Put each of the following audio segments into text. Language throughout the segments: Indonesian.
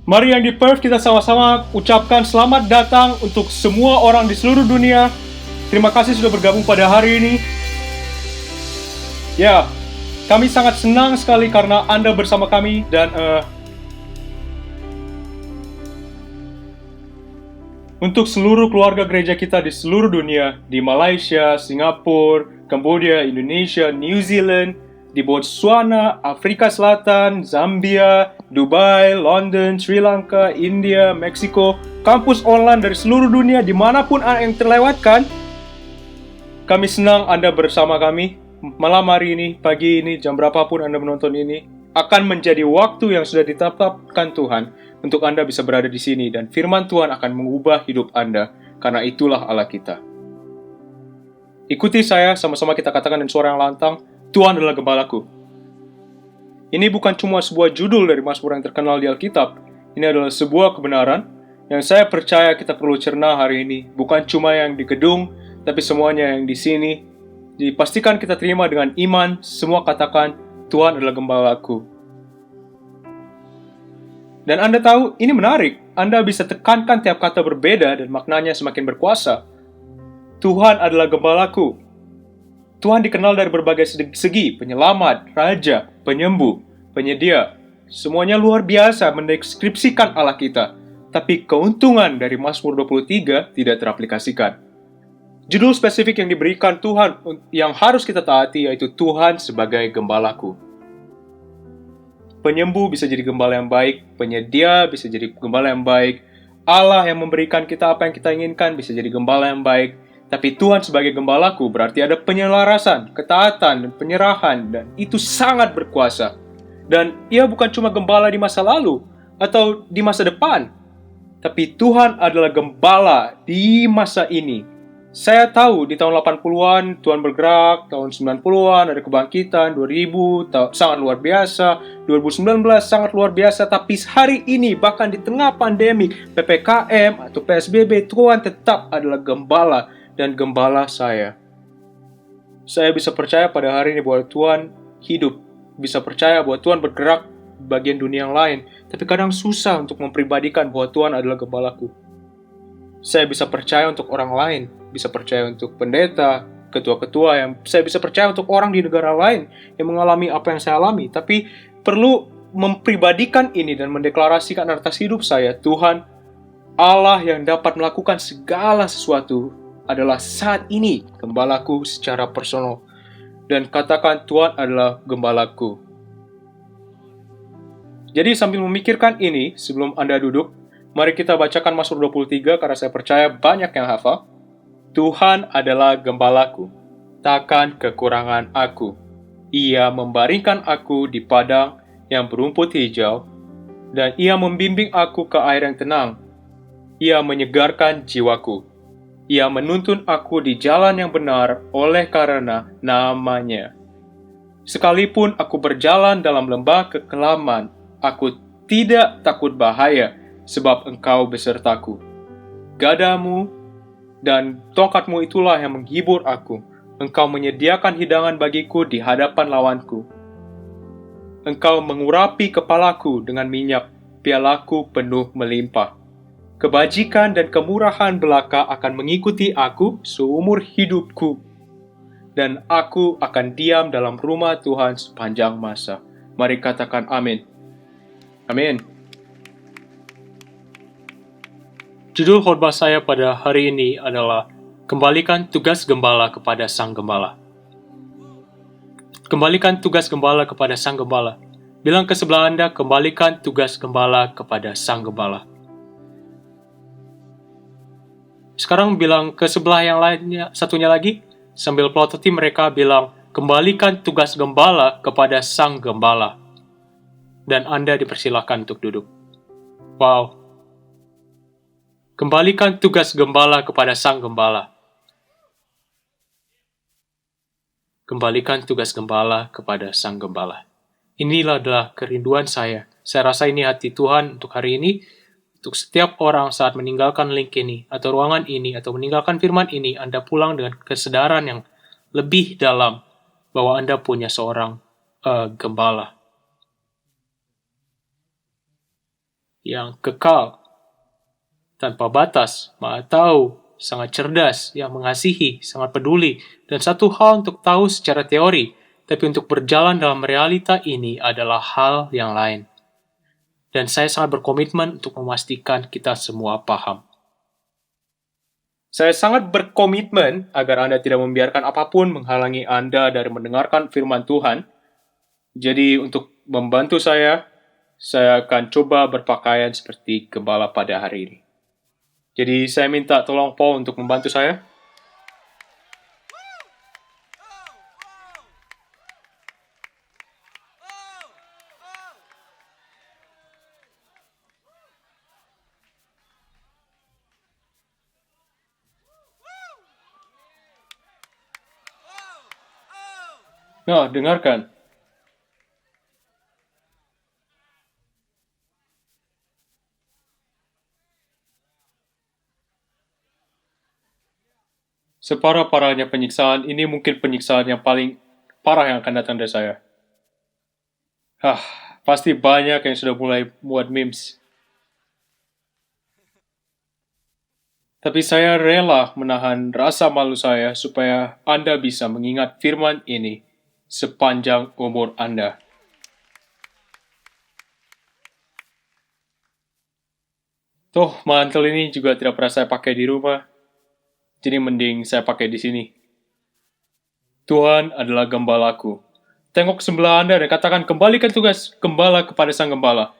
Mari yang di Perth kita sama-sama ucapkan selamat datang untuk semua orang di seluruh dunia. Terima kasih sudah bergabung pada hari ini. Ya, kami sangat senang sekali karena Anda bersama kami dan untuk seluruh keluarga gereja kita di seluruh dunia, di Malaysia, Singapura, Kamboja, Indonesia, New Zealand, di Botswana, Afrika Selatan, Zambia, Dubai, London, Sri Lanka, India, Meksiko, kampus online dari seluruh dunia, dimanapun yang terlewatkan, kami senang Anda bersama kami. Malam hari ini, pagi ini, jam berapapun Anda menonton ini, akan menjadi waktu yang sudah ditetapkan Tuhan untuk Anda bisa berada di sini, dan firman Tuhan akan mengubah hidup Anda, karena itulah Allah kita. Ikuti saya, sama-sama kita katakan dengan suara yang lantang, Tuhan adalah gembalaku. Ini bukan cuma sebuah judul dari Mazmur yang terkenal di Alkitab. Ini adalah sebuah kebenaran yang saya percaya kita perlu cerna hari ini. Bukan cuma yang di gedung, tapi semuanya yang di sini. Dipastikan kita terima dengan iman, semua katakan, Tuhan adalah gembalaku. Dan Anda tahu, ini menarik. Anda bisa tekankan tiap kata berbeda dan maknanya semakin berkuasa. Tuhan adalah gembalaku. Tuhan dikenal dari berbagai segi, penyelamat, raja, penyembuh, penyedia. Semuanya luar biasa mendeskripsikan Allah kita. Tapi keuntungan dari Mazmur 23 tidak teraplikasikan. Judul spesifik yang diberikan Tuhan yang harus kita taati yaitu Tuhan sebagai gembalaku. Penyembuh bisa jadi gembala yang baik, penyedia bisa jadi gembala yang baik, Allah yang memberikan kita apa yang kita inginkan bisa jadi gembala yang baik. Tapi Tuhan sebagai gembalaku berarti ada penyelarasan, ketaatan, dan penyerahan, dan itu sangat berkuasa. Dan ia bukan cuma gembala di masa lalu atau di masa depan, tapi Tuhan adalah gembala di masa ini. Saya tahu di tahun 80-an Tuhan bergerak, tahun 90-an ada kebangkitan, 2000 sangat luar biasa, 2019 sangat luar biasa, tapi hari ini bahkan di tengah pandemi, PPKM atau PSBB, Tuhan tetap adalah gembala dan gembala saya. Saya bisa percaya pada hari ini bahwa Tuhan hidup, bisa percaya bahwa Tuhan bergerak di bagian dunia yang lain, tapi kadang susah untuk mempribadikan bahwa Tuhan adalah gembalaku. Saya bisa percaya untuk orang lain, bisa percaya untuk pendeta, ketua-ketua, yang saya bisa percaya untuk orang di negara lain yang mengalami apa yang saya alami, tapi perlu mempribadikan ini dan mendeklarasikan atas hidup saya, Tuhan, Allah yang dapat melakukan segala sesuatu adalah saat ini gembalaku secara personal. Dan katakan Tuhan adalah gembalaku. Jadi sambil memikirkan ini, sebelum Anda duduk, mari kita bacakan Mazmur 23 karena saya percaya banyak yang hafal. Tuhan adalah gembalaku, takkan kekurangan aku. Ia membaringkan aku di padang yang berumput hijau, dan ia membimbing aku ke air yang tenang. Ia menyegarkan jiwaku. Ia menuntun aku di jalan yang benar oleh karena nama-Nya. Sekalipun aku berjalan dalam lembah kekelaman, aku tidak takut bahaya, sebab Engkau besertaku. Gadamu dan tongkatmu itulah yang menghibur aku. Engkau menyediakan hidangan bagiku di hadapan lawanku. Engkau mengurapi kepalaku dengan minyak, pialaku penuh melimpah. Kebajikan dan kemurahan belaka akan mengikuti aku seumur hidupku. Dan aku akan diam dalam rumah Tuhan sepanjang masa. Mari katakan amin. Amin. Judul khotbah saya pada hari ini adalah Kembalikan tugas gembala kepada Sang Gembala. Kembalikan tugas gembala kepada Sang Gembala. Bilang ke sebelah Anda, kembalikan tugas gembala kepada Sang Gembala. Sekarang bilang ke sebelah yang lainnya, satunya lagi, sambil pelototi mereka bilang, kembalikan tugas gembala kepada Sang Gembala. Dan Anda dipersilakan untuk duduk. Wow. Kembalikan tugas gembala kepada Sang Gembala. Kembalikan tugas gembala kepada Sang Gembala. Inilah adalah kerinduan saya. Saya rasa ini hati Tuhan untuk hari ini. Untuk setiap orang saat meninggalkan link ini, atau ruangan ini, atau meninggalkan firman ini, Anda pulang dengan kesadaran yang lebih dalam bahwa Anda punya seorang gembala. yang kekal, tanpa batas, Maha Tahu, sangat cerdas, yang mengasihi, sangat peduli, dan satu hal untuk tahu secara teori, tapi untuk berjalan dalam realita ini adalah hal yang lain. Dan saya sangat berkomitmen untuk memastikan kita semua paham. Saya sangat berkomitmen agar Anda tidak membiarkan apapun menghalangi Anda dari mendengarkan firman Tuhan. Jadi untuk membantu saya akan coba berpakaian seperti gembala pada hari ini. Jadi saya minta tolong Paul untuk membantu saya. Nah, dengarkan. Separah-parahnya penyiksaan, ini mungkin penyiksaan yang paling parah yang akan datang dari saya. Pasti banyak yang sudah mulai buat memes. Tapi saya rela menahan rasa malu saya supaya Anda bisa mengingat firman ini sepanjang umur Anda. Toh, mantel ini juga tidak pernah saya pakai di rumah. Jadi mending saya pakai di sini. Tuhan adalah gembalaku. Tengok sebelah Anda dan katakan, kembalikan tugas gembala kepada sang gembala.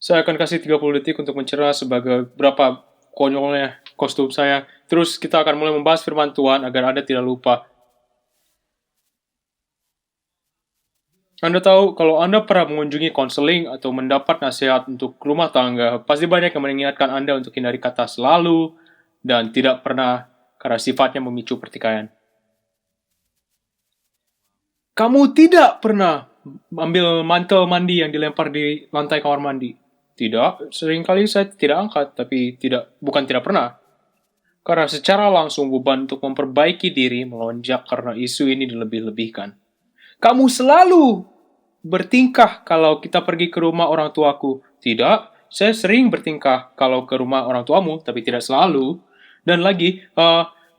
Saya akan kasih 30 detik untuk mencerna sebagai berapa konyolnya kostum saya. Terus kita akan mulai membahas firman Tuhan agar Anda tidak lupa. Anda tahu, kalau Anda pernah mengunjungi konseling atau mendapat nasihat untuk rumah tangga, pasti banyak yang mengingatkan Anda untuk hindari kata selalu dan tidak pernah karena sifatnya memicu pertikaian. Kamu tidak pernah ambil mantel mandi yang dilempar di lantai kamar mandi. Tidak, seringkali saya tidak angkat, tapi bukan tidak pernah. Karena secara langsung beban untuk memperbaiki diri melonjak karena isu ini dilebih-lebihkan. Kamu selalu bertingkah kalau kita pergi ke rumah orang tuaku. Tidak, saya sering bertingkah kalau ke rumah orang tuamu, tapi tidak selalu. Dan lagi,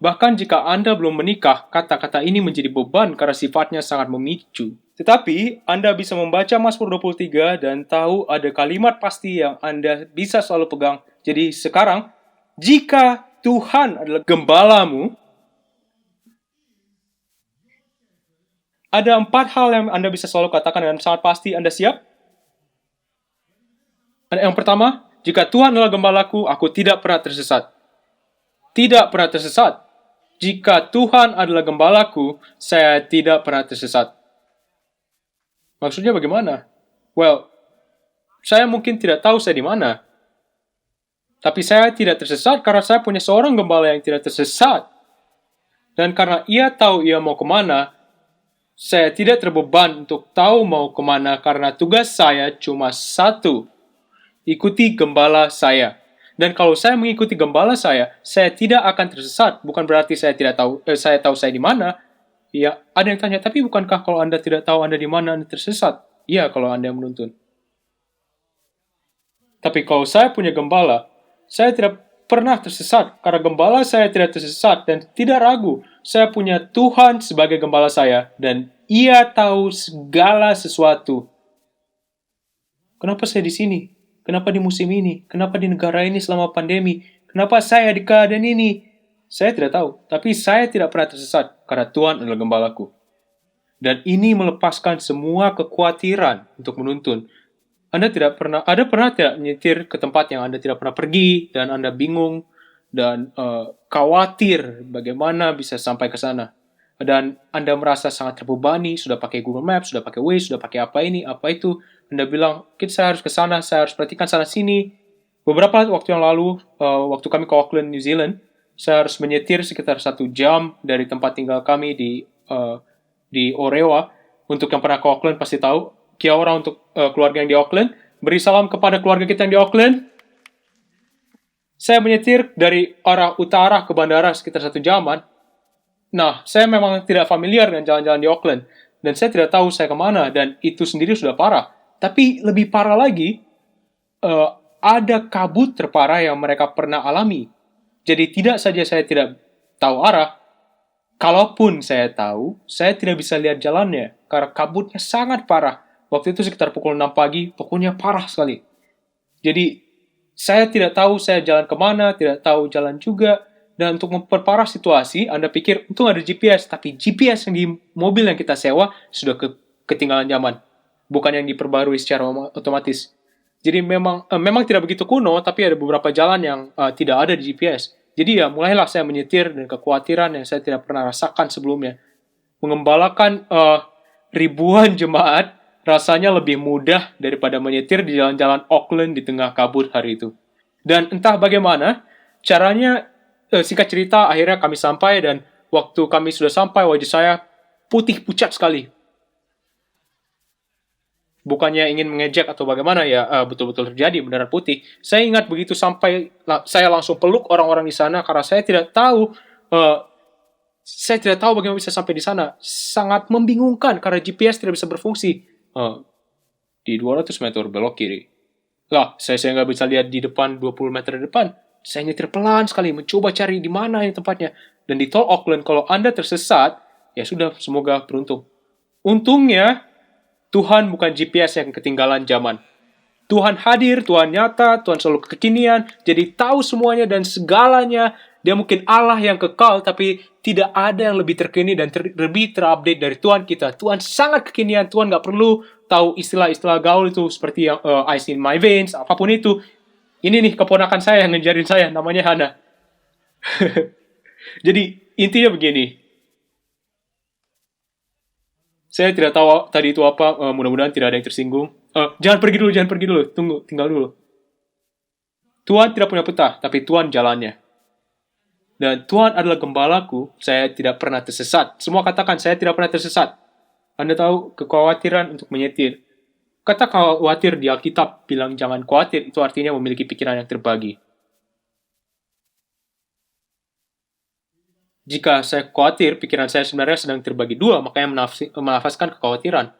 bahkan jika Anda belum menikah, kata-kata ini menjadi beban karena sifatnya sangat memicu. Tetapi, Anda bisa membaca Mazmur 23 dan tahu ada kalimat pasti yang Anda bisa selalu pegang. Jadi sekarang, jika Tuhan adalah gembalamu, ada 4 hal yang Anda bisa selalu katakan dengan sangat pasti. Anda siap? Yang pertama, jika Tuhan adalah gembalaku, aku tidak pernah tersesat. Tidak pernah tersesat. Jika Tuhan adalah gembalaku, saya tidak pernah tersesat. Maksudnya bagaimana? Well, saya mungkin tidak tahu saya di mana. Tapi saya tidak tersesat karena saya punya seorang gembala yang tidak tersesat. Dan karena ia tahu ia mau kemana, saya tidak terbeban untuk tahu mau kemana karena tugas saya cuma satu. Ikuti gembala saya. Dan kalau saya mengikuti gembala saya tidak akan tersesat. Bukan berarti saya tahu saya di mana. Ya, ada yang tanya, tapi bukankah kalau Anda tidak tahu Anda di mana, Anda tersesat? Iya, kalau Anda yang menuntun. Tapi kalau saya punya gembala, saya tidak pernah tersesat. Karena gembala saya tidak tersesat dan tidak ragu. Saya punya Tuhan sebagai gembala saya dan Ia tahu segala sesuatu. Kenapa saya di sini? Kenapa di musim ini? Kenapa di negara ini selama pandemi? Kenapa saya di keadaan ini? Saya tidak tahu, tapi saya tidak pernah tersesat karena Tuhan adalah gembalaku. Dan ini melepaskan semua kekhawatiran untuk menuntun. Anda pernah tidak menyetir ke tempat yang Anda tidak pernah pergi dan Anda bingung dan khawatir bagaimana bisa sampai ke sana. Dan Anda merasa sangat terbebani, sudah pakai Google Maps, sudah pakai Waze, sudah pakai apa ini, apa itu. Anda bilang, saya harus ke sana, saya harus perhatikan sana sini. Beberapa waktu yang lalu, waktu kami ke Auckland, New Zealand, saya harus menyetir sekitar 1 jam dari tempat tinggal kami di Orewa. Untuk yang pernah ke Auckland pasti tahu. Kia ora untuk keluarga yang di Auckland. Beri salam kepada keluarga kita yang di Auckland. Saya menyetir dari arah utara ke bandara sekitar 1 jaman. Nah, saya memang tidak familiar dengan jalan-jalan di Auckland. Dan saya tidak tahu saya kemana. Dan itu sendiri sudah parah. Tapi lebih parah lagi, eh, ada kabut terparah yang mereka pernah alami. Jadi tidak saja saya tidak tahu arah, kalaupun saya tahu, saya tidak bisa lihat jalannya karena kabutnya sangat parah. Waktu itu sekitar pukul 6 pagi, pokoknya parah sekali. Jadi saya tidak tahu saya jalan kemana, tidak tahu jalan juga. Dan untuk memperparah situasi, Anda pikir, untung ada GPS, tapi GPS yang di mobil yang kita sewa sudah ketinggalan zaman. Bukan yang diperbarui secara otomatis. Jadi memang tidak begitu kuno, tapi ada beberapa jalan yang tidak ada di GPS. Jadi ya mulailah saya menyetir dengan kekhawatiran yang saya tidak pernah rasakan sebelumnya. Mengembalakan ribuan jemaat rasanya lebih mudah daripada menyetir di jalan-jalan Auckland di tengah kabut hari itu. Dan entah bagaimana, caranya, singkat cerita, akhirnya kami sampai dan waktu kami sudah sampai, wajah saya putih pucat sekali. Bukannya ingin mengejek atau bagaimana ya, betul-betul terjadi beneran putih. Saya ingat begitu sampai, saya langsung peluk orang-orang di sana karena uh, saya tidak tahu bagaimana bisa sampai di sana. Sangat membingungkan karena GPS tidak bisa berfungsi. Di 200 meter belok kiri. Lah, saya nggak bisa lihat di depan 20 meter di depan. Saya nyetir pelan sekali, mencoba cari di mana ini tempatnya. Dan di tol Auckland, kalau Anda tersesat, ya sudah, semoga beruntung. Untungnya, Tuhan bukan GPS yang ketinggalan zaman. Tuhan hadir, Tuhan nyata, Tuhan selalu kekinian, jadi tahu semuanya dan segalanya. Dia mungkin Allah yang kekal, tapi tidak ada yang lebih terkini dan lebih terupdate dari Tuhan kita. Tuhan sangat kekinian, Tuhan nggak perlu tahu istilah-istilah gaul itu seperti yang ice in my veins, apapun itu. Ini nih keponakan saya yang ngejarin saya, namanya Hana. Jadi intinya begini, saya tidak tahu tadi itu apa, mudah-mudahan tidak ada yang tersinggung. Jangan pergi dulu, tunggu, tinggal dulu. Tuhan tidak punya peta, tapi Tuhan jalannya. Dan Tuhan adalah gembalaku, saya tidak pernah tersesat. Semua katakan, saya tidak pernah tersesat. Anda tahu, kekhawatiran untuk menyetir. Kata khawatir di Alkitab bilang jangan khawatir, itu artinya memiliki pikiran yang terbagi. Jika saya khawatir, pikiran saya sebenarnya sedang terbagi dua, makanya menafaskan kekhawatiran.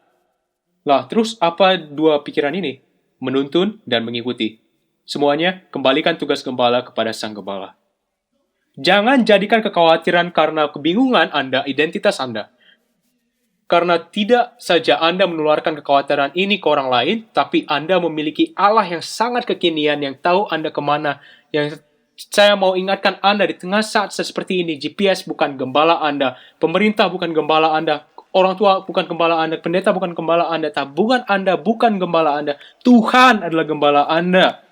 Lah, terus apa dua pikiran ini? Menuntun dan mengikuti. Semuanya, kembalikan tugas gembala kepada sang gembala. Jangan jadikan kekhawatiran karena kebingungan Anda identitas Anda. Karena tidak saja Anda menularkan kekhawatiran ini ke orang lain, tapi Anda memiliki Allah yang sangat kekinian, yang tahu Anda kemana, yang saya mau ingatkan Anda di tengah saat seperti ini, GPS bukan gembala Anda, pemerintah bukan gembala Anda, orang tua bukan gembala Anda, pendeta bukan gembala Anda, tabungan Anda bukan gembala Anda, Tuhan adalah gembala Anda.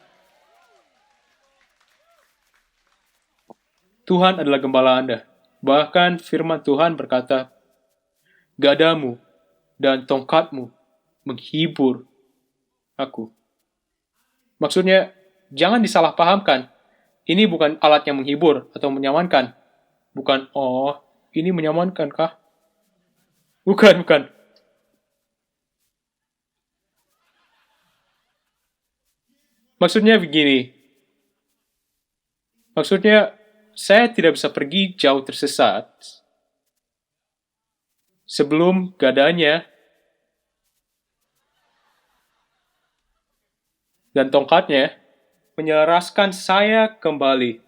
Tuhan adalah gembala Anda. Bahkan firman Tuhan berkata, gadamu dan tongkatmu menghibur aku. Maksudnya, jangan disalahpahamkan. Ini bukan alat yang menghibur atau menyamankan. Bukan, oh, ini menyamankan kah? Bukan. Maksudnya begini. Maksudnya, saya tidak bisa pergi jauh tersesat sebelum gadanya dan tongkatnya menyelaraskan saya kembali.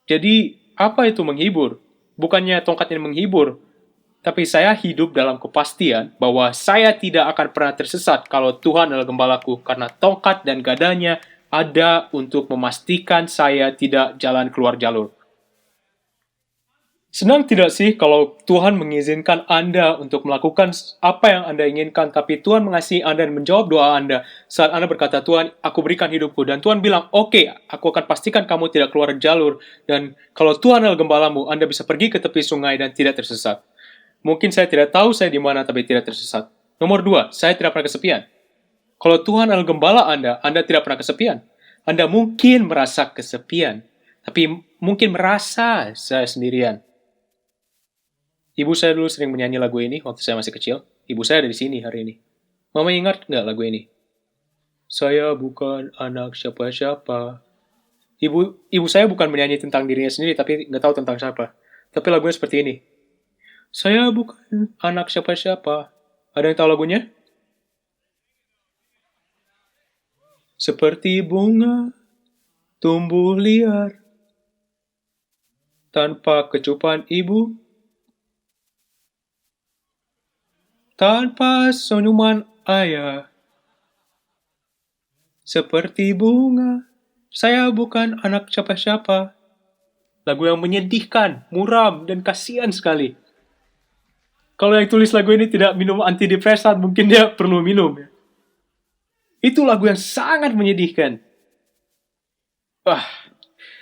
Jadi, apa itu menghibur? Bukannya tongkatnya menghibur, tapi saya hidup dalam kepastian bahwa saya tidak akan pernah tersesat kalau Tuhan adalah gembalaku, karena tongkat dan gadanya ada untuk memastikan saya tidak jalan keluar jalur. Senang tidak sih kalau Tuhan mengizinkan Anda untuk melakukan apa yang Anda inginkan, tapi Tuhan mengasihi Anda dan menjawab doa Anda saat Anda berkata, Tuhan, aku berikan hidupku. Dan Tuhan bilang, oke, aku akan pastikan kamu tidak keluar jalur. Dan kalau Tuhan adalah gembalamu, Anda bisa pergi ke tepi sungai dan tidak tersesat. Mungkin saya tidak tahu saya di mana, tapi tidak tersesat. Nomor 2, saya tidak pernah kesepian. Kalau Tuhan adalah gembala Anda tidak pernah kesepian. Anda mungkin merasa kesepian, tapi mungkin merasa saya sendirian. Ibu saya dulu sering menyanyi lagu ini waktu saya masih kecil. Ibu saya ada di sini hari ini. Mama ingat nggak lagu ini? Saya bukan anak siapa-siapa. Ibu saya bukan menyanyi tentang dirinya sendiri, tapi nggak tahu tentang siapa. Tapi lagunya seperti ini. Saya bukan anak siapa-siapa. Ada yang tahu lagunya? seperti bunga tumbuh liar tanpa kecupan ibu, tanpa senyuman ayah. Seperti bunga, saya bukan anak siapa-siapa. Lagu yang menyedihkan, muram, dan kasihan sekali. Kalau yang tulis lagu ini tidak minum antidepresan, mungkin dia perlu minum. Itu lagu yang sangat menyedihkan.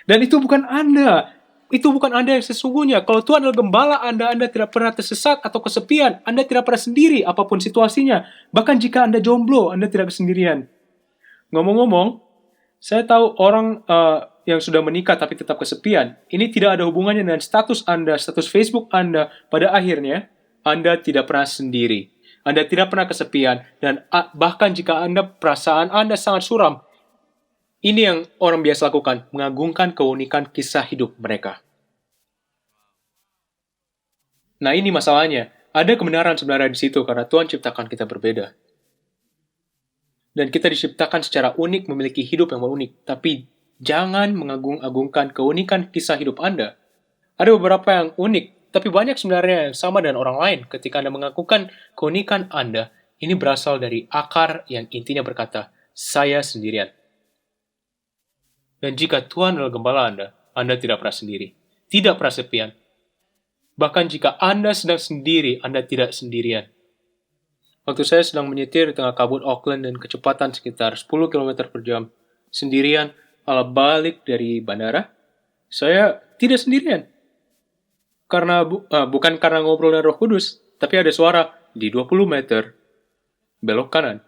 Dan itu bukan Anda. Itu bukan Anda yang sesungguhnya. Kalau Tuhan adalah gembala Anda tidak pernah tersesat atau kesepian. Anda tidak pernah sendiri, apapun situasinya. Bahkan jika Anda jomblo, Anda tidak kesendirian. Ngomong-ngomong, saya tahu orang yang sudah menikah tapi tetap kesepian. Ini tidak ada hubungannya dengan status Anda, status Facebook Anda. Pada akhirnya, Anda tidak pernah sendiri. Anda tidak pernah kesepian. Dan bahkan jika perasaan Anda sangat suram, ini yang orang biasa lakukan, mengagungkan keunikan kisah hidup mereka. Nah, ini masalahnya. Ada kebenaran sebenarnya di situ karena Tuhan ciptakan kita berbeda. Dan kita diciptakan secara unik memiliki hidup yang unik. Tapi jangan mengagung-agungkan keunikan kisah hidup Anda. Ada beberapa yang unik, tapi banyak sebenarnya yang sama dengan orang lain. Ketika Anda mengagungkan keunikan Anda, ini berasal dari akar yang intinya berkata, saya sendirian. Dan jika Tuhan adalah gembala Anda tidak pernah sendiri. Tidak pernah sepian. Bahkan jika Anda sedang sendiri, Anda tidak sendirian. Waktu saya sedang menyetir di tengah kabut Auckland dan kecepatan sekitar 10 km per jam, sendirian ala balik dari bandara, saya tidak sendirian. Karena bukan karena ngobrol dengan Roh Kudus, tapi ada suara di 20 meter, belok kanan.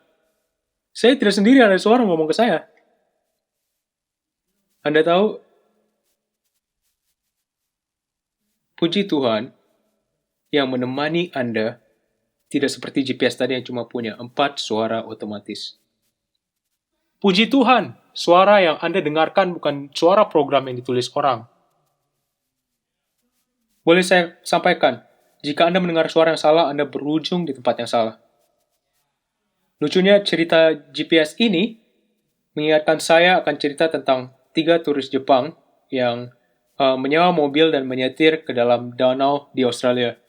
Saya tidak sendirian, ada suara ngomong ke saya. Anda tahu, puji Tuhan yang menemani Anda tidak seperti GPS tadi yang cuma punya 4 suara otomatis. Puji Tuhan, suara yang Anda dengarkan bukan suara program yang ditulis orang. Boleh saya sampaikan, jika Anda mendengar suara yang salah, Anda berujung di tempat yang salah. Lucunya, cerita GPS ini mengingatkan saya akan cerita tentang 3 turis Jepang yang menyewa mobil dan menyetir ke dalam danau di Australia.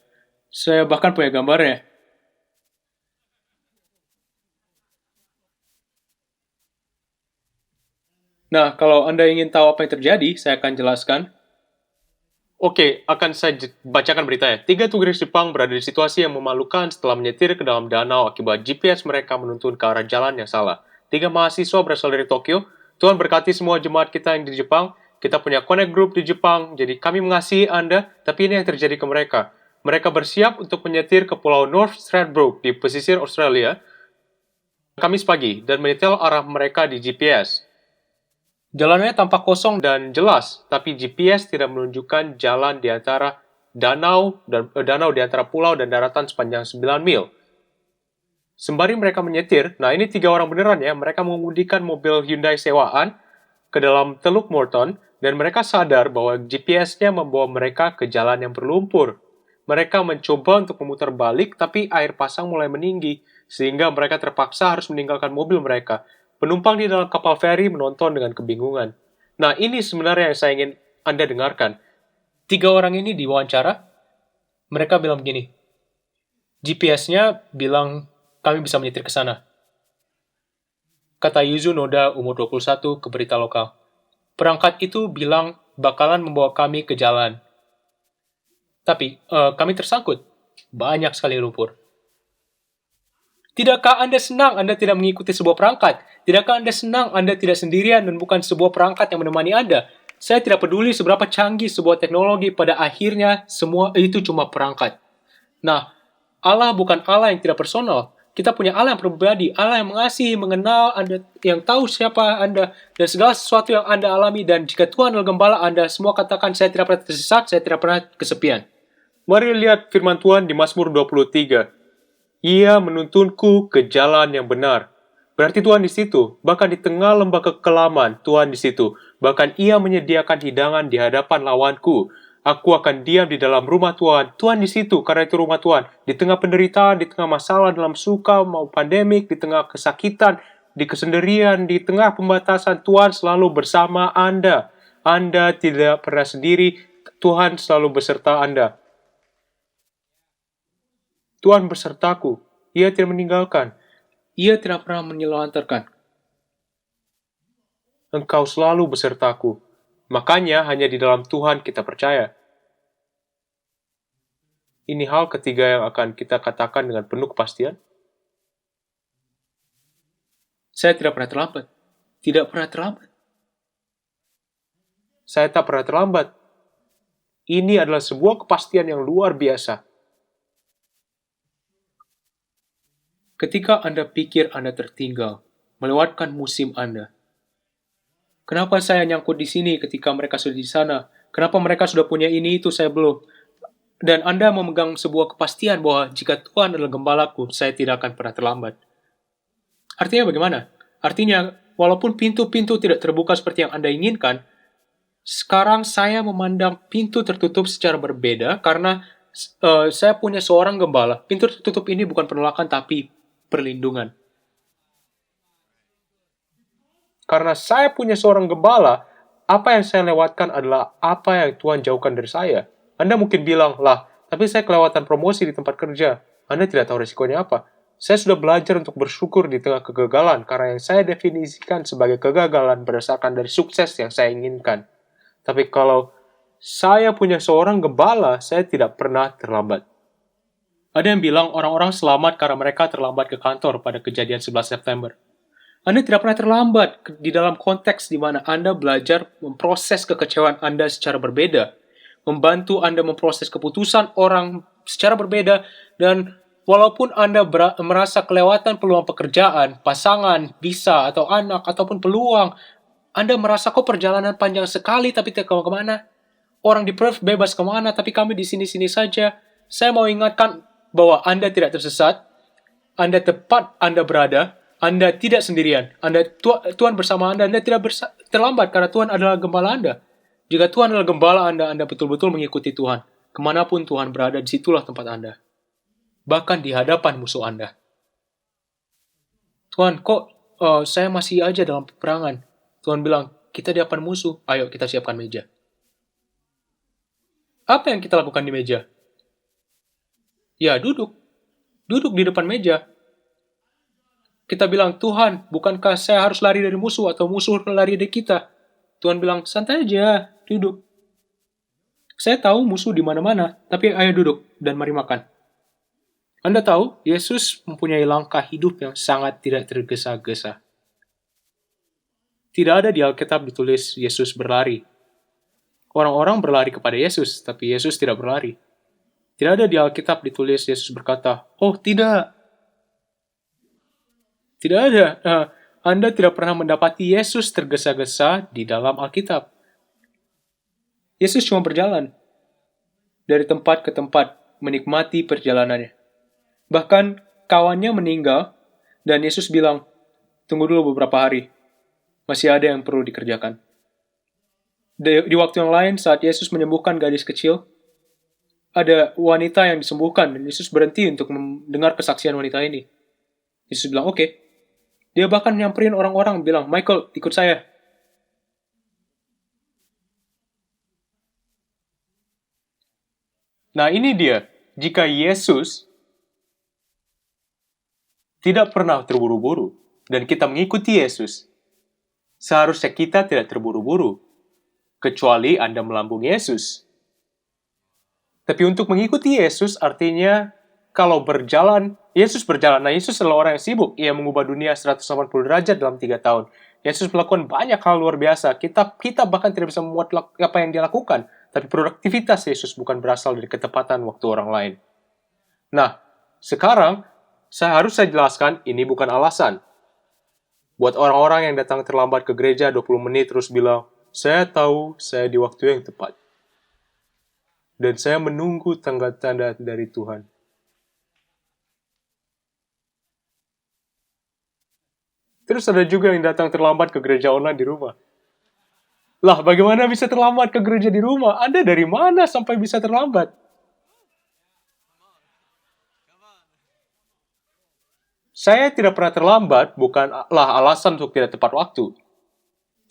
Saya bahkan punya gambarnya. Nah, kalau Anda ingin tahu apa yang terjadi, saya akan jelaskan. Oke, akan saya bacakan beritanya. 3 turis Jepang berada di situasi yang memalukan setelah menyetir ke dalam danau akibat GPS mereka menuntun ke arah jalan yang salah. 3 mahasiswa berasal dari Tokyo. Tuhan berkati semua jemaat kita yang di Jepang. Kita punya connect group di Jepang, jadi kami mengasihi Anda, tapi ini yang terjadi ke mereka. Mereka bersiap untuk menyetir ke pulau North Stradbroke di pesisir Australia Kamis pagi dan menyetel arah mereka di GPS. Jalannya tampak kosong dan jelas, tapi GPS tidak menunjukkan jalan di antara danau di antara pulau dan daratan sepanjang 9 mil. Sembari mereka menyetir, nah ini 3 orang beneran ya, mereka mengemudikan mobil Hyundai sewaan ke dalam Teluk Morton, dan mereka sadar bahwa GPS-nya membawa mereka ke jalan yang berlumpur. Mereka mencoba untuk memutar balik, tapi air pasang mulai meninggi, sehingga mereka terpaksa harus meninggalkan mobil mereka. Penumpang di dalam kapal feri menonton dengan kebingungan. Nah, ini sebenarnya yang saya ingin Anda dengarkan. 3 orang ini diwawancara, mereka bilang begini, GPS-nya bilang kami bisa menyetir ke sana. Kata Yuzu Noda, umur 21, ke berita lokal. Perangkat itu bilang bakalan membawa kami ke jalan. Tapi, kami tersangkut. Banyak sekali lumpur. Tidakkah Anda senang Anda tidak mengikuti sebuah perangkat? Tidakkah Anda senang Anda tidak sendirian dan bukan sebuah perangkat yang menemani Anda? Saya tidak peduli seberapa canggih sebuah teknologi, pada akhirnya semua itu cuma perangkat. Nah, Allah bukan Allah yang tidak personal. Kita punya Allah yang pribadi, Allah yang mengasihi, mengenal Anda, yang tahu siapa Anda, dan segala sesuatu yang Anda alami. Dan jika Tuhan adalah gembala Anda, semua katakan, saya tidak pernah tersesat, saya tidak pernah kesepian. Mari lihat firman Tuhan di Mazmur 23. Ia menuntunku ke jalan yang benar. Berarti Tuhan di situ. Bahkan di tengah lembah kekelaman, Tuhan di situ. Bahkan Ia menyediakan hidangan di hadapan lawanku. Aku akan diam di dalam rumah Tuhan. Tuhan di situ, karena itu rumah Tuhan. Di tengah penderitaan, di tengah masalah, dalam suka, mau pandemik, di tengah kesakitan, di kesendirian, di tengah pembatasan, Tuhan selalu bersama Anda. Anda tidak pernah sendiri, Tuhan selalu beserta Anda. Tuhan besertaku, Ia tidak meninggalkan, Ia tidak pernah menyelantarkan. Engkau selalu besertaku, makanya hanya di dalam Tuhan kita percaya. Ini hal ketiga yang akan kita katakan dengan penuh kepastian. Saya tidak pernah terlambat. Tidak pernah terlambat. Saya tak pernah terlambat. Ini adalah sebuah kepastian yang luar biasa. Ketika Anda pikir Anda tertinggal, melewatkan musim Anda. Kenapa saya nyangkut di sini ketika mereka sudah di sana? Kenapa mereka sudah punya ini itu, saya belum? Dan Anda memegang sebuah kepastian bahwa jika Tuhan adalah gembalaku, saya tidak akan pernah terlambat. Artinya bagaimana? Artinya, walaupun pintu-pintu tidak terbuka seperti yang Anda inginkan, sekarang saya memandang pintu tertutup secara berbeda karena saya punya seorang gembala. Pintu tertutup ini bukan penolakan tapi perlindungan. Karena saya punya seorang gembala, apa yang saya lewatkan adalah apa yang Tuhan jauhkan dari saya. Anda mungkin bilang, lah, tapi saya kelewatan promosi di tempat kerja. Anda tidak tahu resikonya apa. Saya sudah belajar untuk bersyukur di tengah kegagalan, karena yang saya definisikan sebagai kegagalan berdasarkan dari sukses yang saya inginkan. Tapi kalau saya punya seorang gembala, saya tidak pernah terlambat. Ada yang bilang orang-orang selamat karena mereka terlambat ke kantor pada kejadian 11 September. Anda tidak pernah terlambat di dalam konteks di mana Anda belajar memproses kekecewaan Anda secara berbeda, membantu Anda memproses keputusan orang secara berbeda, dan walaupun Anda merasa kelewatan peluang pekerjaan, pasangan, visa, atau anak, ataupun peluang, Anda merasa kok perjalanan panjang sekali tapi tidak kemana-mana. Orang di Perth bebas kemana, tapi kami di sini-sini saja. Saya mau ingatkan bahwa Anda tidak tersesat, Anda tepat Anda berada, Anda tidak sendirian. Tuhan bersama Anda tidak terlambat karena Tuhan adalah gembala Anda. Jika Tuhan adalah gembala Anda betul-betul mengikuti Tuhan. Kemanapun Tuhan berada, disitulah tempat Anda. Bahkan di hadapan musuh Anda. Tuhan, kok saya masih aja dalam peperangan? Tuhan bilang, kita di hadapan musuh, ayo kita siapkan meja. Apa yang kita lakukan di meja? Ya, duduk. Duduk di depan meja. Kita bilang, Tuhan, bukankah saya harus lari dari musuh atau musuh lari dari kita? Tuhan bilang, santai aja, duduk. Saya tahu musuh di mana-mana, tapi ayo duduk dan mari makan. Anda tahu, Yesus mempunyai langkah hidup yang sangat tidak tergesa-gesa. Tidak ada di Alkitab ditulis Yesus berlari. Orang-orang berlari kepada Yesus, tapi Yesus tidak berlari. Tidak ada di Alkitab ditulis Yesus berkata, oh tidak. Tidak ada. Anda tidak pernah mendapati Yesus tergesa-gesa di dalam Alkitab. Yesus cuma berjalan dari tempat ke tempat, menikmati perjalanannya. Bahkan kawannya meninggal, dan Yesus bilang, tunggu dulu beberapa hari, masih ada yang perlu dikerjakan. Di waktu yang lain, saat Yesus menyembuhkan gadis kecil, ada wanita yang disembuhkan, dan Yesus berhenti untuk mendengar kesaksian wanita ini. Yesus bilang, oke. Dia bahkan nyamperin orang-orang, bilang, Michael, ikut saya. Nah ini dia, jika Yesus tidak pernah terburu-buru, dan kita mengikuti Yesus, seharusnya kita tidak terburu-buru, kecuali Anda melambung Yesus. Tapi untuk mengikuti Yesus artinya, kalau berjalan, Yesus berjalan. Nah, Yesus adalah orang yang sibuk. Ia mengubah dunia 180 derajat dalam 3 tahun. Yesus melakukan banyak hal luar biasa. Kita bahkan tidak bisa memuat apa yang dia lakukan. Tapi produktivitas Yesus bukan berasal dari ketepatan waktu orang lain. Nah, sekarang, harus saya jelaskan, ini bukan alasan. Buat orang-orang yang datang terlambat ke gereja 20 menit terus bilang, saya tahu saya di waktu yang tepat. Dan saya menunggu tanda-tanda dari Tuhan. Terus ada juga yang datang terlambat ke gereja online di rumah. Lah, bagaimana bisa terlambat ke gereja di rumah? Anda dari mana sampai bisa terlambat? Saya tidak pernah terlambat bukanlah alasan untuk tidak tepat waktu,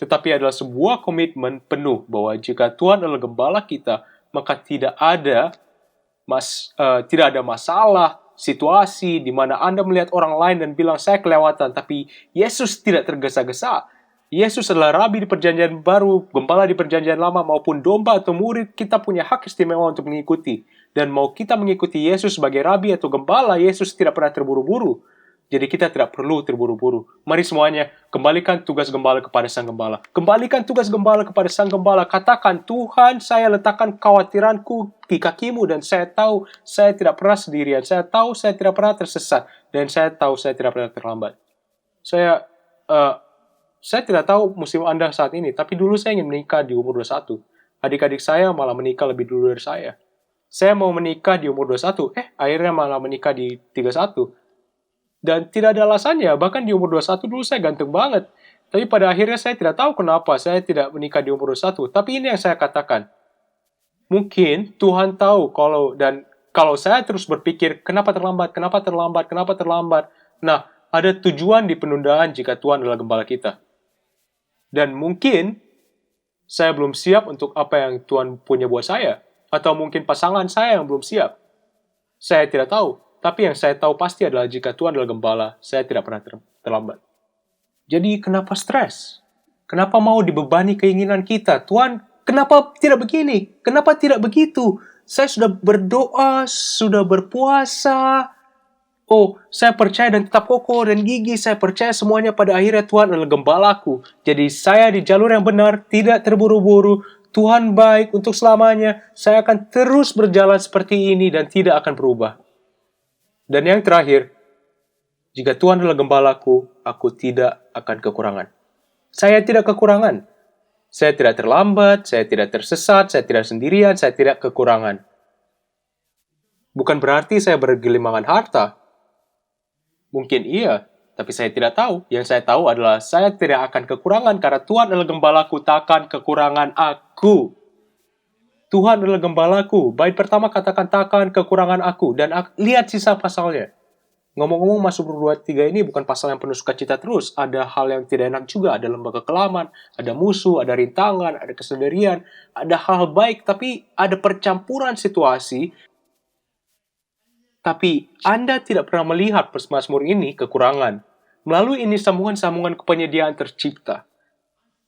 tetapi adalah sebuah komitmen penuh bahwa jika Tuhan adalah gembala kita, maka tidak ada masalah, situasi di mana Anda melihat orang lain dan bilang, saya kelewatan, tapi Yesus tidak tergesa-gesa. Yesus adalah Rabi di perjanjian baru, gembala di perjanjian lama, maupun domba atau murid, kita punya hak istimewa untuk mengikuti. Dan mau kita mengikuti Yesus sebagai Rabi atau gembala, Yesus tidak pernah terburu-buru. Jadi kita tidak perlu terburu-buru. Mari semuanya, kembalikan tugas gembala kepada sang gembala. Kembalikan tugas gembala kepada sang gembala. Katakan, Tuhan, saya letakkan kekhawatiranku di kakimu, dan saya tahu saya tidak pernah sendirian. Saya tahu saya tidak pernah tersesat. Dan saya tahu saya tidak pernah terlambat. Saya tidak tahu musim Anda saat ini, tapi dulu saya ingin menikah di umur 21. Adik-adik saya malah menikah lebih dulu dari saya. Saya mau menikah di umur 21, akhirnya malah menikah di 31. Dan tidak ada alasannya, bahkan di umur 21 dulu saya ganteng banget. Tapi pada akhirnya saya tidak tahu kenapa saya tidak menikah di umur 21. Tapi ini yang saya katakan. Mungkin Tuhan tahu kalau saya terus berpikir, kenapa terlambat. Nah, ada tujuan di penundaan jika Tuhan adalah gembala kita. Dan mungkin saya belum siap untuk apa yang Tuhan punya buat saya. Atau mungkin pasangan saya yang belum siap. Saya tidak tahu. Tapi yang saya tahu pasti adalah jika Tuhan adalah gembala, saya tidak pernah terlambat. Jadi kenapa stres? Kenapa mau dibebani keinginan kita? Tuhan, kenapa tidak begini? Kenapa tidak begitu? Saya sudah berdoa, sudah berpuasa. Oh, saya percaya dan tetap kokoh dan gigih. Saya percaya semuanya pada akhirnya Tuhan adalah gembalaku. Jadi saya di jalur yang benar, tidak terburu-buru. Tuhan baik untuk selamanya. Saya akan terus berjalan seperti ini dan tidak akan berubah. Dan yang terakhir, jika Tuhan adalah gembalaku, aku tidak akan kekurangan. Saya tidak kekurangan. Saya tidak terlambat, saya tidak tersesat, saya tidak sendirian, saya tidak kekurangan. Bukan berarti saya bergelimangan harta. Mungkin iya, tapi saya tidak tahu. Yang saya tahu adalah saya tidak akan kekurangan karena Tuhan adalah gembalaku, takkan kekurangan aku. Tuhan adalah gembalaku. Bait pertama katakan takkan kekurangan aku. Dan lihat sisa pasalnya. Ngomong-ngomong, Mazmur 23 ini bukan pasal yang penuh sukacita terus. Ada hal yang tidak enak juga. Ada lembah kekelaman, ada musuh, ada rintangan, ada kesendirian. Ada hal baik, tapi ada percampuran situasi. Tapi Anda tidak pernah melihat Mazmur ini kekurangan. Melalui ini sambungan-sambungan kepenyediaan tercipta.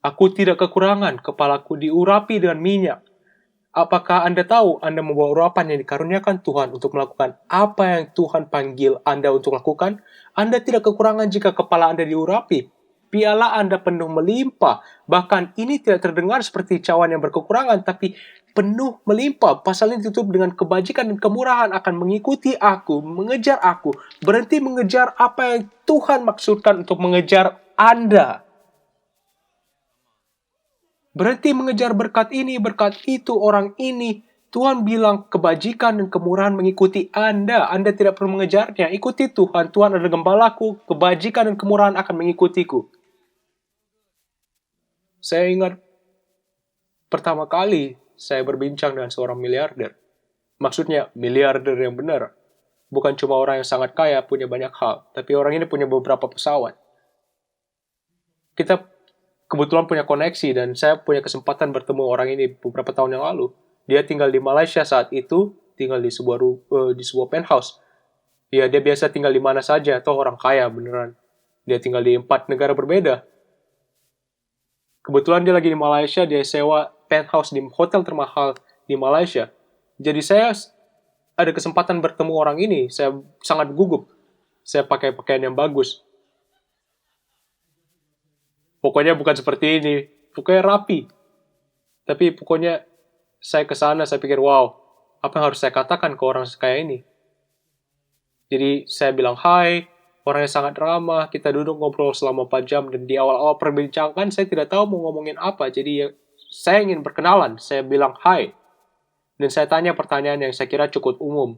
Aku tidak kekurangan, kepalaku diurapi dengan minyak. Apakah Anda tahu Anda membawa urapan yang dikaruniakan Tuhan untuk melakukan apa yang Tuhan panggil Anda untuk lakukan? Anda tidak kekurangan jika kepala Anda diurapi. Piala Anda penuh melimpah. Bahkan ini tidak terdengar seperti cawan yang berkekurangan, tapi penuh melimpah. Pasal ini ditutup dengan kebajikan dan kemurahan akan mengikuti aku, mengejar aku. Berhenti mengejar apa yang Tuhan maksudkan untuk mengejar Anda. Berhenti mengejar berkat ini, berkat itu, orang ini. Tuhan bilang kebajikan dan kemurahan mengikuti Anda. Anda tidak perlu mengejarnya. Ikuti Tuhan. Tuhan adalah gembalaku. Kebajikan dan kemurahan akan mengikutiku. Saya ingat pertama kali saya berbincang dengan seorang miliarder. Maksudnya miliarder yang benar. Bukan cuma orang yang sangat kaya, punya banyak hal. Tapi orang ini punya beberapa pesawat. Kita kebetulan punya koneksi dan saya punya kesempatan bertemu orang ini beberapa tahun yang lalu. Dia tinggal di Malaysia saat itu, tinggal di sebuah penthouse. Ya, dia biasa tinggal di mana saja, atau orang kaya beneran. Dia tinggal di 4 negara berbeda. Kebetulan dia lagi di Malaysia, dia sewa penthouse di hotel termahal di Malaysia. Jadi saya ada kesempatan bertemu orang ini, saya sangat gugup. Saya pakai pakaian yang bagus. Pokoknya bukan seperti ini. Pokoknya rapi. Tapi pokoknya saya ke sana, saya pikir, wow, apa yang harus saya katakan ke orang kayak ini? Jadi saya bilang, hai, orangnya sangat ramah, kita duduk ngobrol selama 4 jam, dan di awal-awal perbincangan saya tidak tahu mau ngomongin apa. Jadi saya ingin berkenalan, saya bilang, hai. Dan saya tanya pertanyaan yang saya kira cukup umum.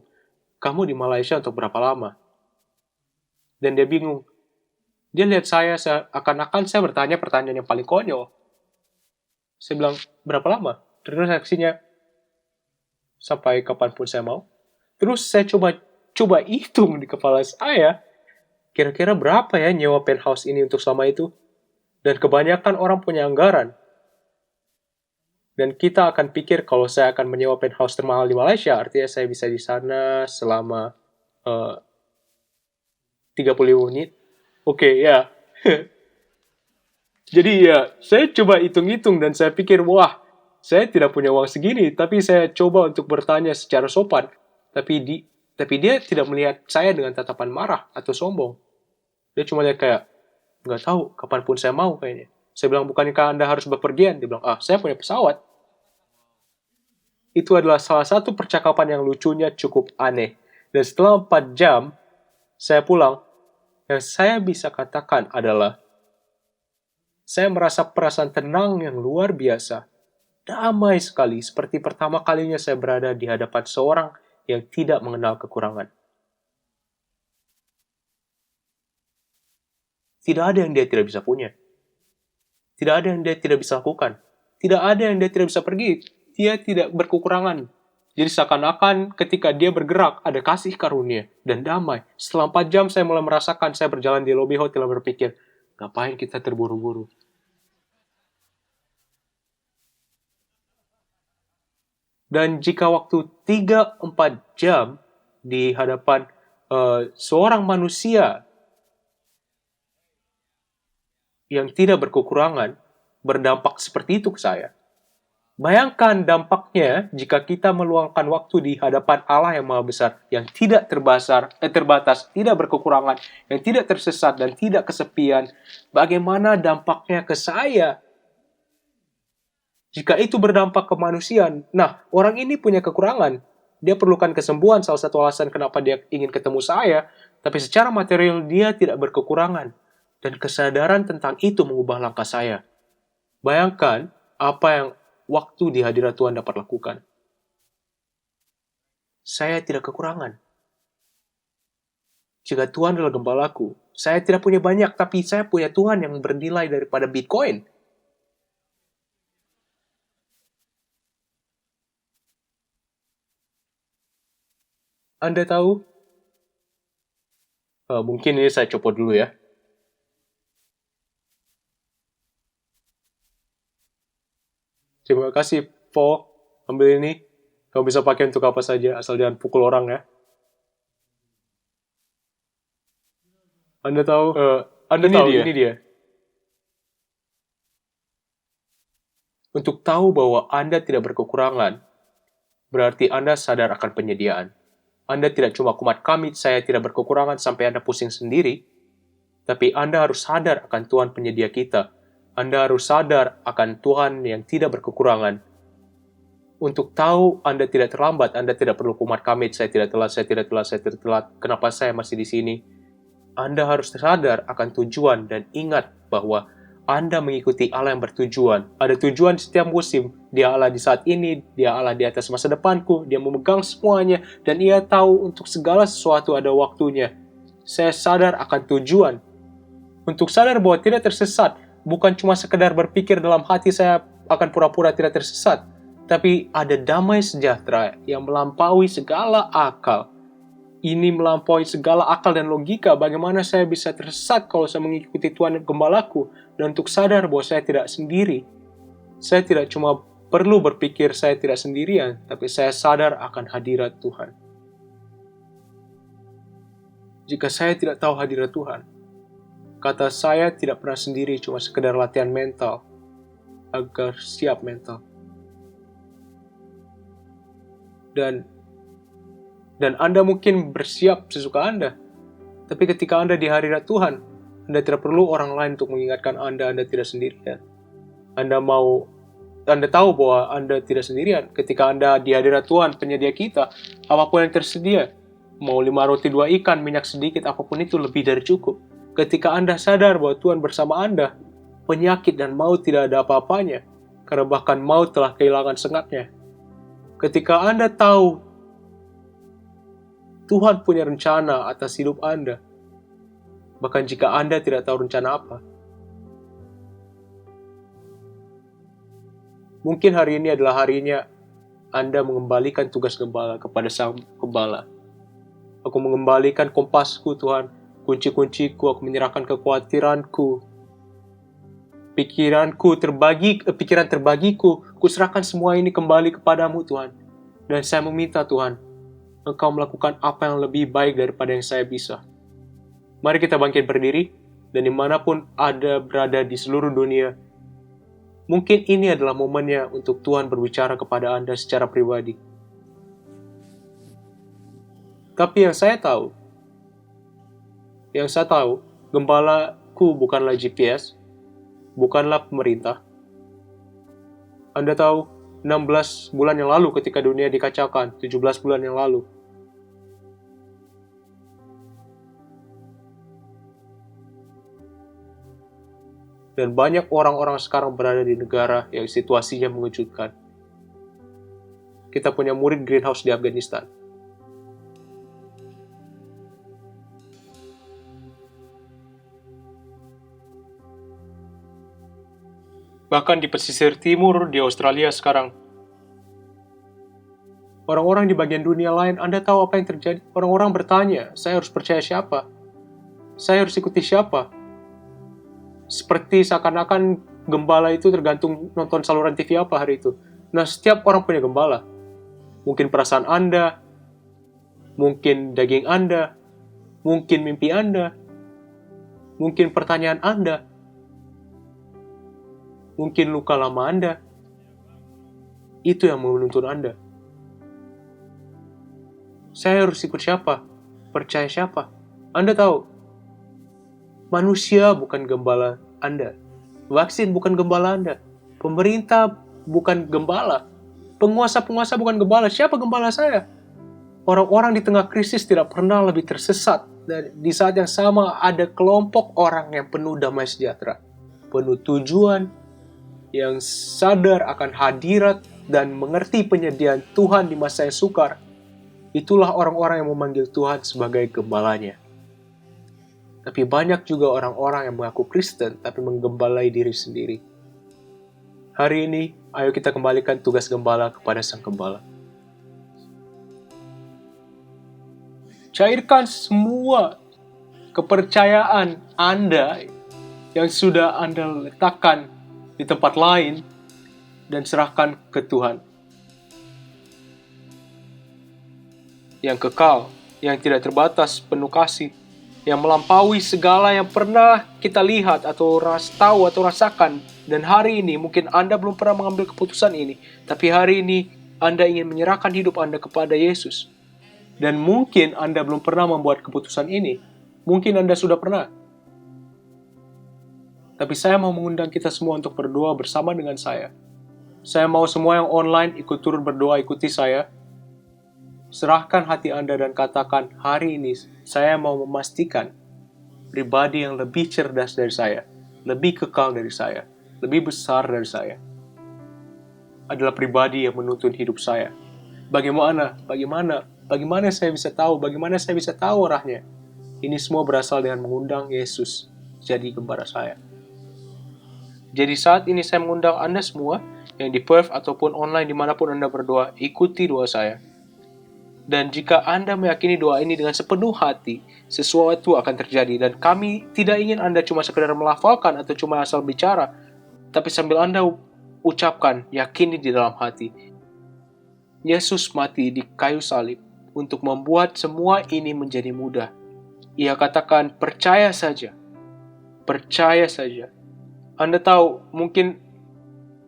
Kamu di Malaysia untuk berapa lama? Dan dia bingung. Dia lihat saya akan-akan saya bertanya pertanyaan yang paling konyol. Saya bilang, berapa lama? Terus reaksinya, sampai kapanpun saya mau. Terus saya coba hitung di kepala saya. kira-kira berapa ya nyewa penthouse ini untuk selama itu? Dan kebanyakan orang punya anggaran. Dan kita akan pikir kalau saya akan menyewa penthouse termahal di Malaysia, artinya saya bisa di sana selama 35 menit. Oke, ya. Jadi ya, saya coba hitung-hitung dan saya pikir, wah, saya tidak punya uang segini, tapi saya coba untuk bertanya secara sopan. Tapi dia tidak melihat saya dengan tatapan marah atau sombong. Dia cuma lihat kayak, nggak tahu, kapanpun saya mau kayaknya. Saya bilang, bukankah Anda harus bepergian? Dia bilang, saya punya pesawat. Itu adalah salah satu percakapan yang lucunya cukup aneh. Dan setelah 4 jam, saya pulang. Yang saya bisa katakan adalah, saya merasa perasaan tenang yang luar biasa. Damai sekali, seperti pertama kalinya saya berada di hadapan seorang yang tidak mengenal kekurangan. Tidak ada yang dia tidak bisa punya. Tidak ada yang dia tidak bisa lakukan. Tidak ada yang dia tidak bisa pergi. Dia tidak berkekurangan. Jadi seakan-akan ketika dia bergerak, ada kasih karunia dan damai. Setelah 4 jam saya mulai merasakan, saya berjalan di lobi hotel dan berpikir, ngapain kita terburu-buru? Dan jika waktu 3-4 jam di hadapan seorang manusia yang tidak berkekurangan berdampak seperti itu ke saya, bayangkan dampaknya jika kita meluangkan waktu di hadapan Allah yang Maha Besar, yang tidak terbatas, tidak berkekurangan, yang tidak tersesat dan tidak kesepian. Bagaimana dampaknya ke saya? Jika itu berdampak ke manusia, nah orang ini punya kekurangan. Dia perlukan kesembuhan, salah satu alasan kenapa dia ingin ketemu saya. Tapi secara material dia tidak berkekurangan. Dan kesadaran tentang itu mengubah langkah saya. Bayangkan apa yang waktu di hadirat Tuhan dapat lakukan. Saya tidak kekurangan. Jika Tuhan adalah gembalaku, saya tidak punya banyak, tapi saya punya Tuhan yang bernilai daripada Bitcoin. Anda tahu? Mungkin ini saya copot dulu ya. Terima kasih, Po. Ambil ini. Kamu bisa pakai untuk apa saja, asal jangan pukul orang ya. Anda tahu? Ini dia. Untuk tahu bahwa Anda tidak berkekurangan, berarti Anda sadar akan penyediaan. Anda tidak cuma kumat kamit, saya tidak berkekurangan sampai Anda pusing sendiri, tapi Anda harus sadar akan Tuhan penyedia kita. Anda harus sadar akan Tuhan yang tidak berkekurangan. Untuk tahu Anda tidak terlambat, Anda tidak perlu kumat kamit, saya tidak telat, kenapa saya masih di sini? Anda harus sadar akan tujuan dan ingat bahwa Anda mengikuti Allah yang bertujuan. Ada tujuan setiap musim. Dia Allah di saat ini, Dia Allah di atas masa depanku, Dia memegang semuanya, dan Ia tahu untuk segala sesuatu ada waktunya. Saya sadar akan tujuan. Untuk sadar bahwa tidak tersesat, bukan cuma sekedar berpikir dalam hati saya akan pura-pura tidak tersesat, tapi ada damai sejahtera yang melampaui segala akal. Ini melampaui segala akal dan logika. Bagaimana saya bisa tersesat kalau saya mengikuti Tuhan Gembalaku? Dan untuk sadar bahwa saya tidak sendiri. Saya tidak cuma perlu berpikir saya tidak sendirian, tapi saya sadar akan hadirat Tuhan. Jika saya tidak tahu hadirat Tuhan, kata saya tidak pernah sendiri, cuma sekedar latihan mental agar siap mental. Dan Anda mungkin bersiap sesuka Anda. Tapi ketika Anda di hadirat Tuhan, Anda tidak perlu orang lain untuk mengingatkan Anda tidak sendirian. Anda tahu bahwa Anda tidak sendirian. Ketika Anda di hadirat Tuhan, penyedia kita, apapun yang tersedia, mau 5 roti 2 ikan, minyak sedikit, apapun itu lebih dari cukup. Ketika Anda sadar bahwa Tuhan bersama Anda, penyakit dan maut tidak ada apa-apanya, karena bahkan maut telah kehilangan sengatnya. Ketika Anda tahu Tuhan punya rencana atas hidup Anda, bahkan jika Anda tidak tahu rencana apa. Mungkin hari ini adalah harinya Anda mengembalikan tugas gembala kepada Sang Gembala. Aku mengembalikan kompasku, Tuhan. kunci-kunciku, aku menyerahkan kekhawatiranku, pikiran terbagiku, kuserahkan semua ini kembali kepadamu Tuhan. Dan saya meminta Tuhan, Engkau melakukan apa yang lebih baik daripada yang saya bisa. Mari kita bangkit berdiri, dan dimanapun ada berada di seluruh dunia, mungkin ini adalah momennya untuk Tuhan berbicara kepada Anda secara pribadi. Tapi yang saya tahu, gembalaku bukanlah GPS, bukanlah pemerintah. Anda tahu, 16 bulan yang lalu ketika dunia dikacaukan, 17 bulan yang lalu, dan banyak orang-orang sekarang berada di negara yang situasinya mengejutkan. Kita punya murid greenhouse di Afghanistan. Bahkan di pesisir timur di Australia sekarang. Orang-orang di bagian dunia lain, Anda tahu apa yang terjadi? Orang-orang bertanya, saya harus percaya siapa? Saya harus ikuti siapa? Seperti seakan-akan gembala itu tergantung nonton saluran TV apa hari itu. Nah, setiap orang punya gembala. Mungkin perasaan Anda, mungkin daging Anda, mungkin mimpi Anda, mungkin pertanyaan Anda, mungkin luka lama Anda. Itu yang menuntun Anda. Saya harus ikut siapa? Percaya siapa? Anda tahu, manusia bukan gembala Anda. Vaksin bukan gembala Anda. Pemerintah bukan gembala. Penguasa-penguasa bukan gembala. Siapa gembala saya? Orang-orang di tengah krisis tidak pernah lebih tersesat. Dan di saat yang sama ada kelompok orang yang penuh damai sejahtera, penuh tujuan, yang sadar akan hadirat dan mengerti penyediaan Tuhan di masa yang sukar. Itulah orang-orang yang memanggil Tuhan sebagai gembalanya. Tapi banyak juga orang-orang yang mengaku Kristen tapi menggembalai diri sendiri. Hari ini, ayo kita kembalikan tugas gembala kepada Sang Gembala. Cairkan semua kepercayaan Anda yang sudah Anda letakkan di tempat lain dan serahkan ke Tuhan. Yang kekal, yang tidak terbatas, penuh kasih, yang melampaui segala yang pernah kita lihat atau tahu atau rasakan. Dan hari ini mungkin Anda belum pernah mengambil keputusan ini, tapi hari ini Anda ingin menyerahkan hidup Anda kepada Yesus. Dan mungkin Anda belum pernah membuat keputusan ini, mungkin Anda sudah pernah. Tapi saya mau mengundang kita semua untuk berdoa bersama dengan saya. Saya mau semua yang online ikut turun berdoa, ikuti saya. Serahkan hati Anda dan katakan, hari ini saya mau memastikan pribadi yang lebih cerdas dari saya, lebih kekal dari saya, lebih besar dari saya, adalah pribadi yang menuntun hidup saya. Bagaimana saya bisa tahu? Bagaimana saya bisa tahu arahnya? Ini semua berasal dengan mengundang Yesus jadi gembala saya. Jadi saat ini saya mengundang Anda semua yang di Perth ataupun online dimanapun Anda berdoa, ikuti doa saya. Dan jika Anda meyakini doa ini dengan sepenuh hati, sesuatu akan terjadi. Dan kami tidak ingin Anda cuma sekedar melafalkan atau cuma asal bicara, tapi sambil Anda ucapkan, yakini di dalam hati. Yesus mati di kayu salib untuk membuat semua ini menjadi mudah. Ia katakan, percaya saja. Percaya saja. Anda tahu, mungkin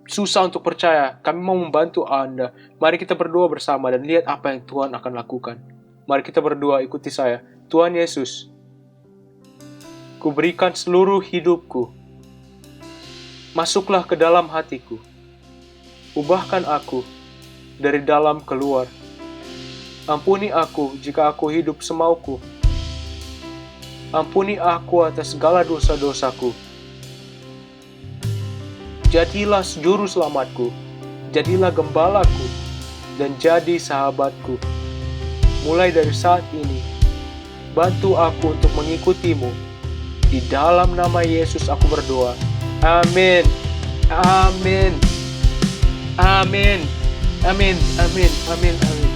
susah untuk percaya. Kami mau membantu Anda. Mari kita berdoa bersama dan lihat apa yang Tuhan akan lakukan. Mari kita berdoa, ikuti saya. Tuhan Yesus, kuberikan seluruh hidupku. Masuklah ke dalam hatiku. Ubahkan aku dari dalam keluar. Ampuni aku jika aku hidup semauku. Ampuni aku atas segala dosa-dosaku. Jadilah juru selamatku, jadilah gembalaku, dan jadi sahabatku. Mulai dari saat ini, bantu aku untuk mengikutimu. Di dalam nama Yesus aku berdoa. Amin. Amin. Amin. Amin. Amin. Amin. Amin.